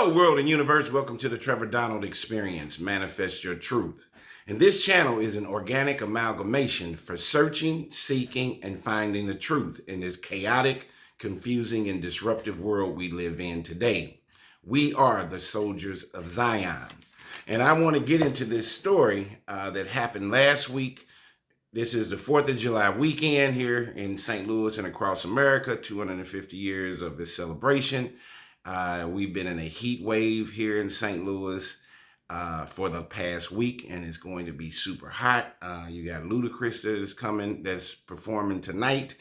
Hello, world and universe. Welcome to the Trevor Donald Experience. Manifest your truth. And this channel is an organic amalgamation for searching, seeking, and finding the truth in this chaotic, confusing, and disruptive world we live in today. We are the soldiers of Zion. And I want to get into this story that happened last week. This is the 4th of July weekend here in St. Louis and across America, 250 years of this celebration. We've been in a heat wave here in St. Louis for the past week, and it's going to be super hot. You got Ludacris that is coming, that's performing tonight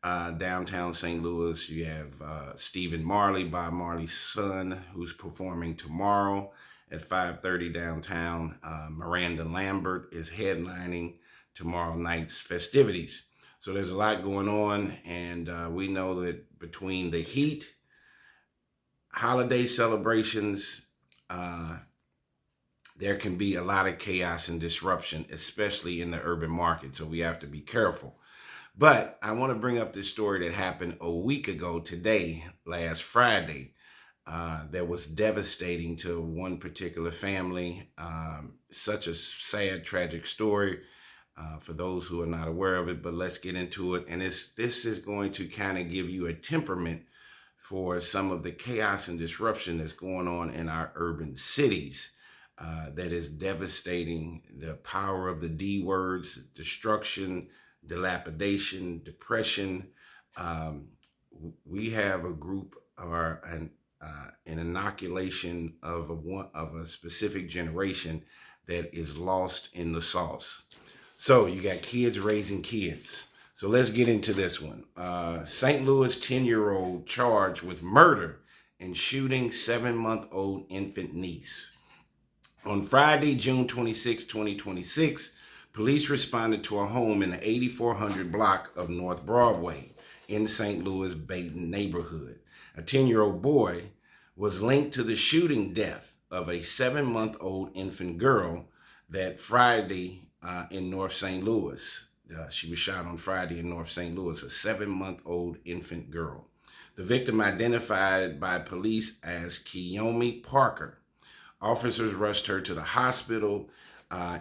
downtown St. Louis. You have Stephen Marley, Bob Marley's son, who's performing tomorrow at 5:30 downtown. Miranda Lambert is headlining tomorrow night's festivities. So there's a lot going on, and we know that between the heat, holiday celebrations, there can be a lot of chaos and disruption, especially in the urban market. So we have to be careful. But I want to bring up this story that happened a week ago today, last Friday, that was devastating to one particular family. Such a sad, tragic story for those who are not aware of it. But let's get into it. And this is going to kind of give you a temperament for some of the chaos and disruption that's going on in our urban cities that is devastating. The power of the D words: destruction, dilapidation, depression. We have a group or an inoculation of a specific generation that is lost in the sauce. So you got kids raising kids. So let's get into this one. St. Louis 10-year-old charged with murder and shooting 7-month-old infant niece. On Friday, June 26, 2026, police responded to a home in the 8400 block of North Broadway in St. Louis Baton neighborhood. A 10-year-old boy was linked to the shooting death of a 7-month-old infant girl that Friday in North St. Louis. She was shot on Friday in North St. Louis, a 7-month-old infant girl. The victim identified by police as Keyomi Parker. Officers rushed her to the hospital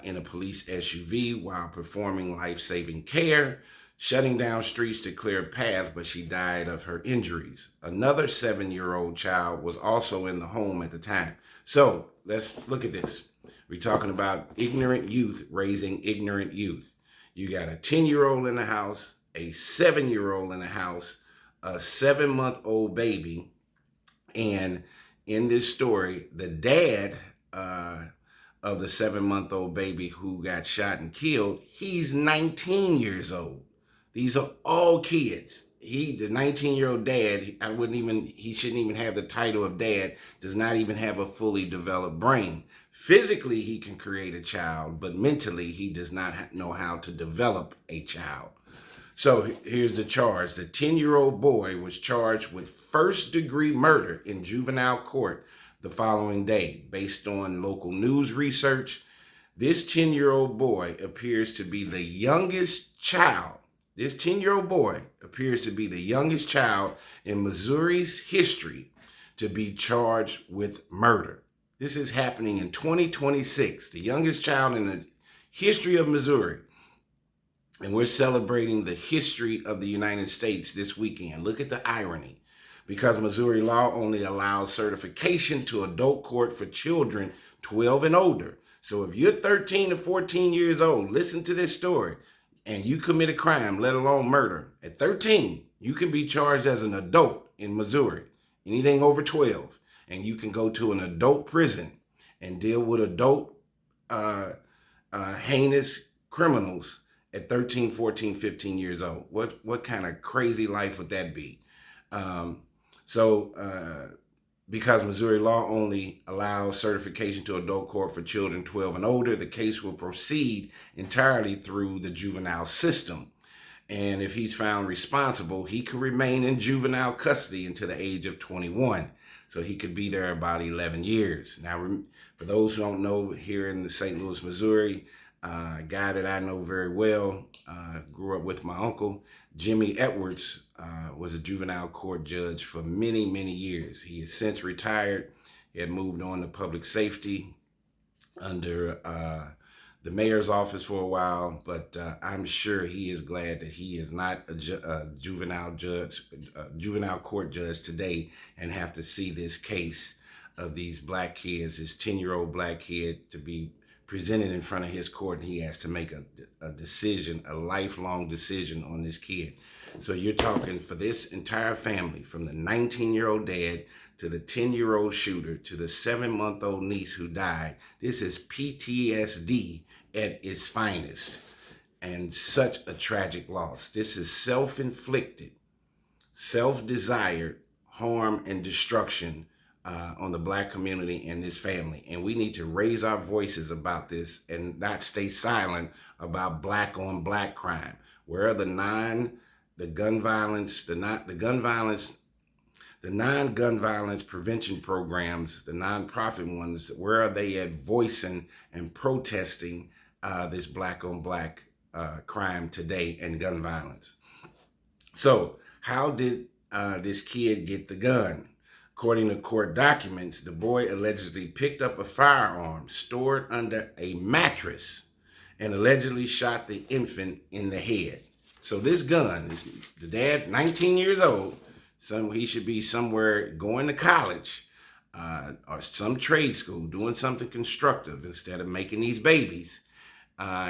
in a police SUV while performing life-saving care, shutting down streets to clear paths, but she died of her injuries. Another 7-year-old child was also in the home at the time. So let's look at this. We're talking about ignorant youth raising ignorant youth. You got a 10-year-old in the house, a 7-year-old in the house, a 7-month-old baby. And in this story, the dad of the 7-month-old baby who got shot and killed, he's 19 years old. These are all kids. The 19-year-old dad, he shouldn't even have the title of dad, does not even have a fully developed brain. Physically, he can create a child, but mentally, he does not know how to develop a child. So here's the charge. The 10-year-old boy was charged with first-degree murder in juvenile court the following day. Based on local news research, this 10-year-old boy appears to be the youngest child. This 10-year-old boy appears to be the youngest child in Missouri's history to be charged with murder. This is happening in 2026, the youngest child in the history of Missouri. And we're celebrating the history of the United States this weekend. Look at the irony. Because Missouri law only allows certification to adult court for children 12 and older. So if you're 13 to 14 years old, listen to this story, and you commit a crime, let alone murder, at 13, you can be charged as an adult in Missouri. Anything over 12. And you can go to an adult prison and deal with adult heinous criminals at 13, 14, 15 years old. What kind of crazy life would that be? Because Missouri law only allows certification to adult court for children 12 and older, the case will proceed entirely through the juvenile system. And if he's found responsible, he could remain in juvenile custody until the age of 21. So he could be there about 11 years. Now, for those who don't know, here in the St. Louis, Missouri, a guy that I know very well, grew up with my uncle, Jimmy Edwards, was a juvenile court judge for many, many years. He has since retired. He had moved on to public safety under the mayor's office for a while, but I'm sure he is glad that he is not a juvenile court judge today and have to see this case of these black kids, this 10-year-old black kid, to be presented in front of his court, and he has to make a decision, a lifelong decision on this kid. So you're talking for this entire family, from the 19-year-old dad to the 10-year-old shooter to the 7-month-old niece who died. This is PTSD at its finest, and such a tragic loss. This is self-inflicted, self-desired harm and destruction on the black community and this family. And we need to raise our voices about this and not stay silent about black on black crime. Where are the non-gun violence prevention programs, the nonprofit ones? Where are they at voicing and protesting this black on black crime today and gun violence? So how did this kid get the gun? According to court documents, the boy allegedly picked up a firearm stored under a mattress and allegedly shot the infant in the head. So this gun, the dad, 19 years old, he should be somewhere going to college or some trade school, doing something constructive instead of making these babies.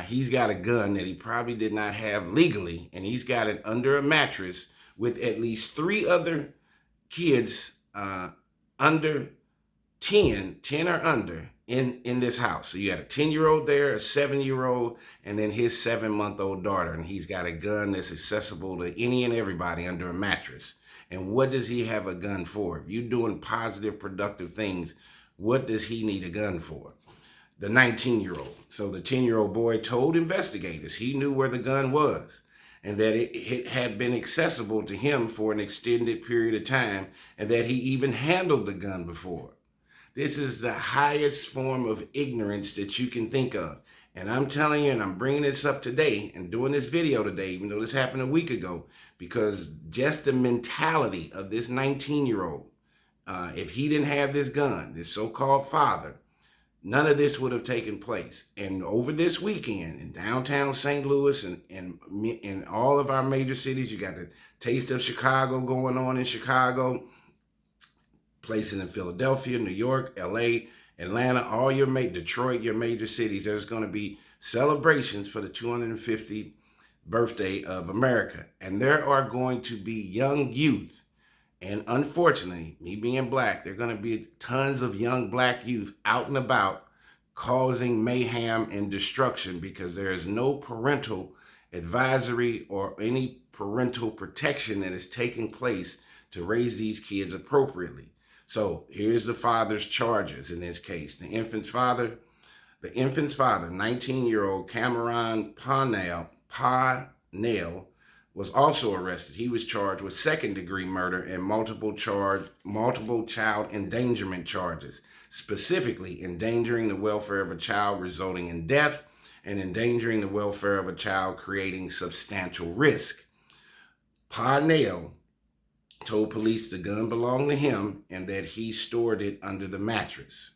He's got a gun that he probably did not have legally, and he's got it under a mattress with at least 3 other kids under 10 or under in this house. So you got a 10-year-old there, a 7-year-old, and then his 7-month-old daughter. And he's got a gun that's accessible to any and everybody under a mattress. And what does he have a gun for? If you're doing positive, productive things, what does he need a gun for? The 19-year-old. So the 10-year-old boy told investigators he knew where the gun was, and that it had been accessible to him for an extended period of time, and that he even handled the gun before. This is the highest form of ignorance that you can think of. And I'm telling you, and I'm bringing this up today and doing this video today, even though this happened a week ago, because just the mentality of this 19-year-old, if he didn't have this gun, this so-called father, none of this would have taken place. And over this weekend in downtown St. Louis and in all of our major cities, you got the Taste of Chicago going on in Chicago, places in Philadelphia, New York, LA, Atlanta, all your Detroit, your major cities. There's going to be celebrations for the 250th birthday of America. And there are going to be young youth. And unfortunately, me being black, there are going to be tons of young black youth out and about causing mayhem and destruction because there is no parental advisory or any parental protection that is taking place to raise these kids appropriately. So here's the father's charges in this case. The infant's father, 19-year-old Cameron Parnell, was also arrested. He was charged with second-degree murder and multiple child endangerment charges, specifically endangering the welfare of a child resulting in death and endangering the welfare of a child creating substantial risk. Parnell told police the gun belonged to him and that he stored it under the mattress.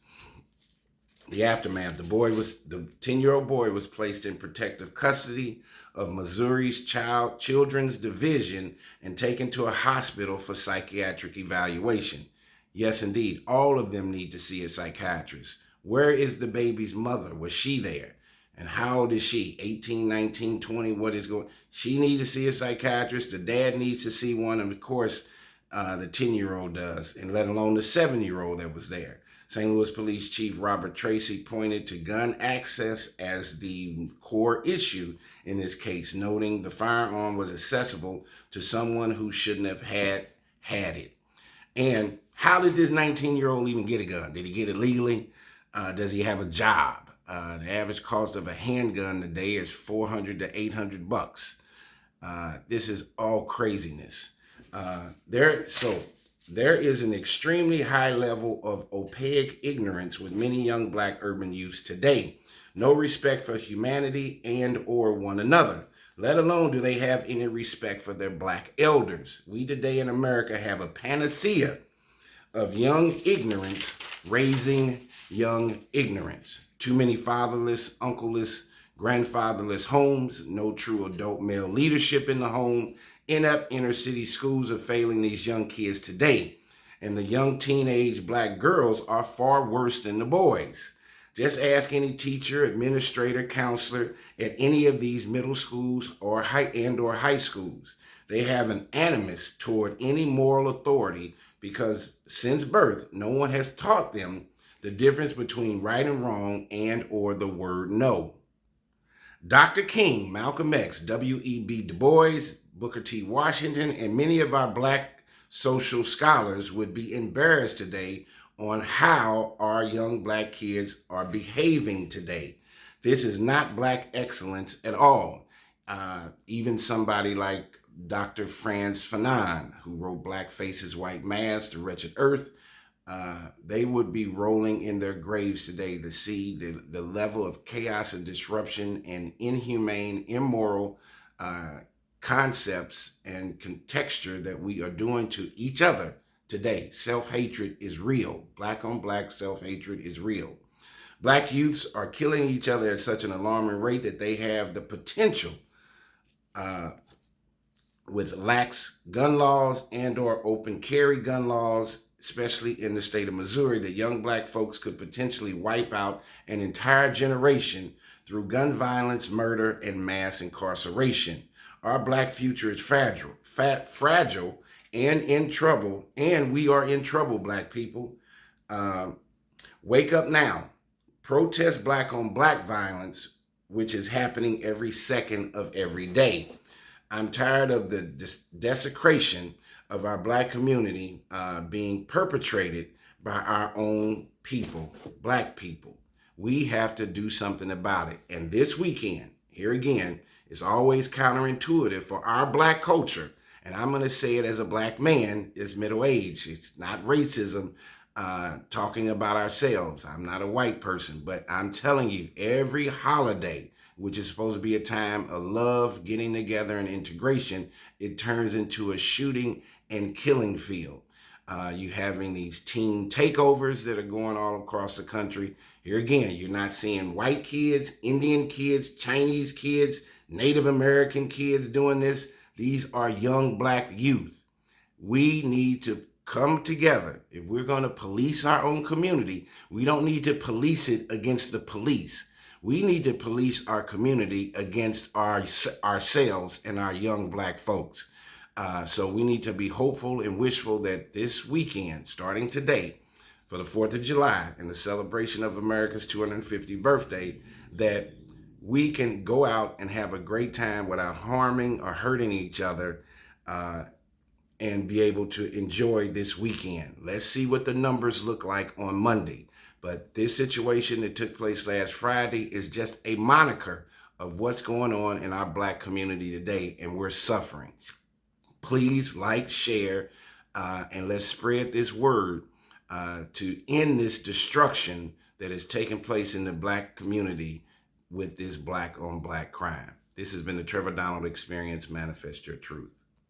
The aftermath, the 10-year-old boy was placed in protective custody of Missouri's Children's Division and taken to a hospital for psychiatric evaluation. Yes, indeed, all of them need to see a psychiatrist. Where is the baby's mother? Was she there? And how old is she? 18, 19, 20, what is going on? She needs to see a psychiatrist. The dad needs to see one. And of course, the 10-year-old does, and let alone the 7-year-old that was there. St. Louis Police Chief Robert Tracy pointed to gun access as the core issue in this case, noting the firearm was accessible to someone who shouldn't have had it. And how did this 19-year-old even get a gun? Did he get it legally? Does he have a job? The average cost of a handgun today is $400 to $800. This is all craziness. There is an extremely high level of opaque ignorance with many young black urban youths today. No respect for humanity and or one another, let alone do they have any respect for their black elders. We today in America have a panacea of young ignorance raising young ignorance. Too many fatherless, uncle-less, grandfatherless homes, no true adult male leadership in the home. Inept inner city schools are failing these young kids today. And the young teenage black girls are far worse than the boys. Just ask any teacher, administrator, counselor at any of these middle schools or high schools. They have an animus toward any moral authority because since birth, no one has taught them the difference between right and wrong and or the word no. Dr. King, Malcolm X, W.E.B. Du Bois, Booker T. Washington, and many of our black social scholars would be embarrassed today on how our young black kids are behaving today. This is not black excellence at all. Even somebody like Dr. Frantz Fanon, who wrote Black Faces, White Masks, The Wretched Earth, they would be rolling in their graves today to see the level of chaos and disruption and inhumane, immoral concepts and contexture that we are doing to each other today. Self-hatred is real. Black on black self-hatred is real. Black youths are killing each other at such an alarming rate that they have the potential with lax gun laws and or open carry gun laws, especially in the state of Missouri, that young black folks could potentially wipe out an entire generation through gun violence, murder, and mass incarceration. Our black future is fragile and in trouble, and we are in trouble, black people. Wake up now. Protest black on black violence, which is happening every second of every day. I'm tired of the desecration of our black community being perpetrated by our own people, black people. We have to do something about it. And this weekend, here again, is always counterintuitive for our black culture. And I'm going to say it as a black man, it's middle age. It's not racism talking about ourselves. I'm not a white person, but I'm telling you, every holiday, which is supposed to be a time of love, getting together, and integration, it turns into a shooting and killing field. You having these teen takeovers that are going all across the country. Here again, you're not seeing white kids, Indian kids, Chinese kids, Native American kids doing this. These are young black youth. We need to come together. If we're going to police our own community, we don't need to police it against the police. We need to police our community against ourselves and our young black folks. So we need to be hopeful and wishful that this weekend, starting today, for the 4th of July and the celebration of America's 250th birthday, that we can go out and have a great time without harming or hurting each other and be able to enjoy this weekend. Let's see what the numbers look like on Monday. But this situation that took place last Friday is just a moniker of what's going on in our black community today, and we're suffering. Please like, share, and let's spread this word to end this destruction that is taking place in the black community with this black on black crime. This has been the Trevor Donald Experience. Manifest your truth.